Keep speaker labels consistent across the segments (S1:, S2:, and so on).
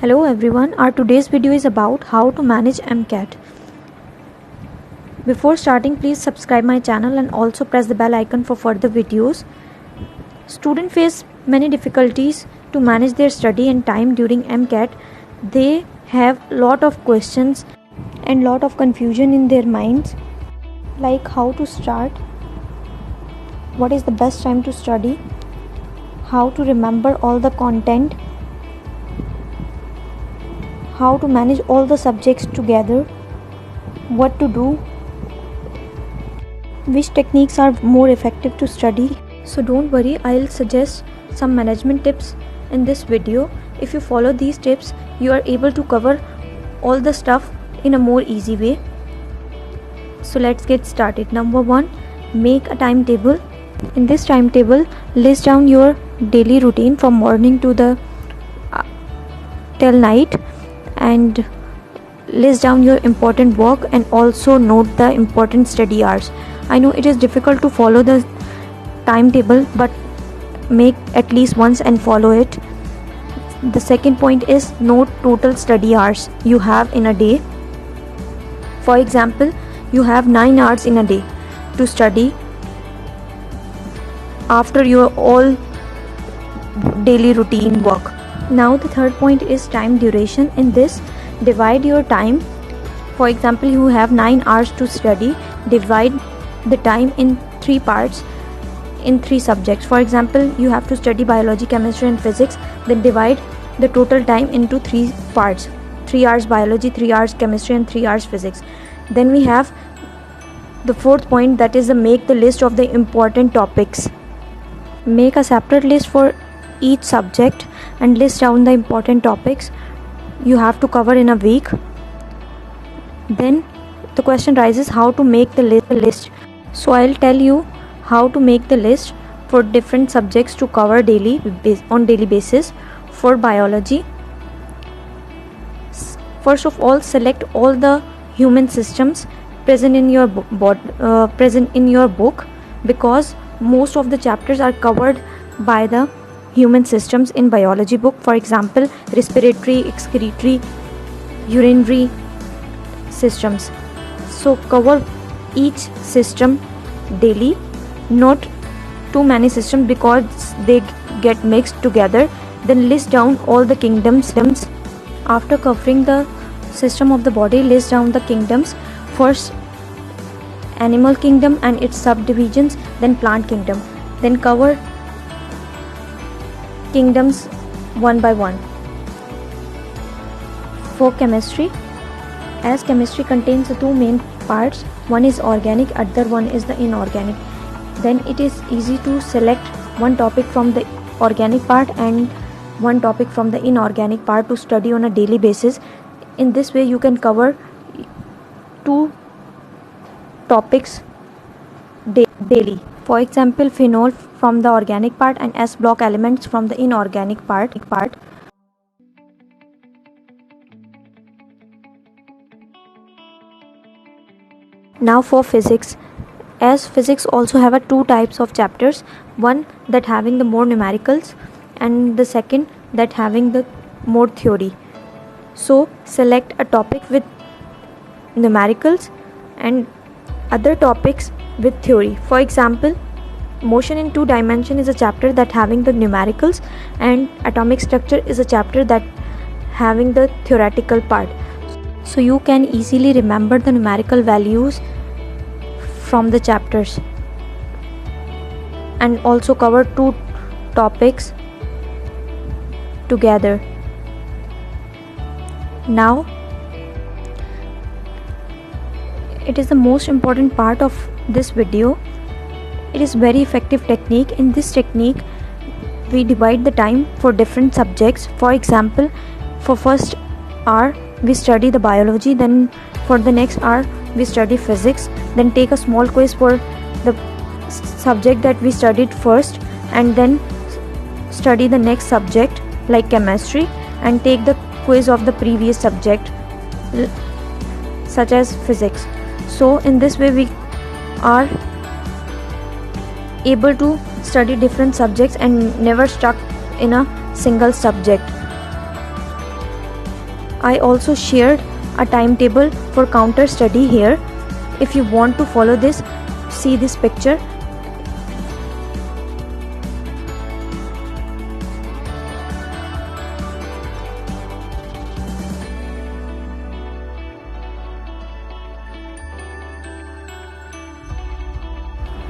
S1: Hello everyone, our today's video is about how to manage MCAT. Before starting, please subscribe my channel and also press the bell icon for further videos. Students face many difficulties to manage their study and time during MCAT. They have lot of questions and lot of confusion in their minds, like how to start, what is the best time to study, how to remember all the content, how to manage all the subjects together, what to do, which techniques are more effective to study. So don't worry, I'll suggest some management tips in this video. If you follow these tips, you are able to cover all the stuff in a more easy way. So let's get started. Number 1, make a timetable. In this timetable, list down your daily routine from morning to the till night, and list down your important work and also note the important study hours. I know it is difficult to follow the timetable, but make at least once and follow it. The second point is note total study hours you have in a day. For example, you have 9 hours in a day to study after your all daily routine work. Now the third point is time duration. In this, divide your time. For example, you have 9 hours to study. Divide the time in 3 parts in 3 subjects. For example, you have to study biology, chemistry and physics. Then divide the total time into 3 parts. 3 hours biology, 3 hours chemistry and 3 hours physics. Then we have the fourth point, that is make the list of the important topics. Make a separate list for each subject and list down the important topics you have to cover in a week. Then the question rises, how to make the list. So I'll tell you how to make the list for different subjects to cover on daily basis. For biology, first of all, select all the human systems present in your book, because most of the chapters are covered by the human systems in biology book. For example, respiratory, excretory, urinary systems. So cover each system daily, not too many systems because they get mixed together. Then list down all the kingdoms. After covering the system of the body, list down the kingdoms. First, animal kingdom and its subdivisions, then plant kingdom. Then cover kingdoms one by one. For chemistry, as chemistry contains the 2 main parts, one is organic, other one is the inorganic, then it is easy to select one topic from the organic part and one topic from the inorganic part to study on a daily basis. In this way you can cover 2 topics daily. For example, phenol from the organic part and S block elements from the inorganic part. Now for physics, as physics also have 2 types of chapters, one that having the more numericals and the second that having the more theory. So select a topic with numericals and other topics with theory. For example, motion in 2 dimension is a chapter that having the numericals, and atomic structure is a chapter that having the theoretical part. So you can easily remember the numerical values from the chapters and also cover 2 topics together. Now it is the most important part of this video. It is very effective technique. In this technique, we divide the time for different subjects. For example, for first hour we study the biology, then for the next hour we study physics, then take a small quiz for the subject that we studied first, and then study the next subject like chemistry and take the quiz of the previous subject such as physics. So in this way we are able to study different subjects and never stuck in a single subject. I also shared a timetable for counter study here. If you want to follow this, see this picture.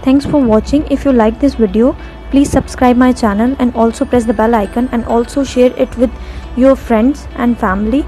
S1: Thanks for watching. If you like this video, please subscribe my channel and also press the bell icon, and also share it with your friends and family.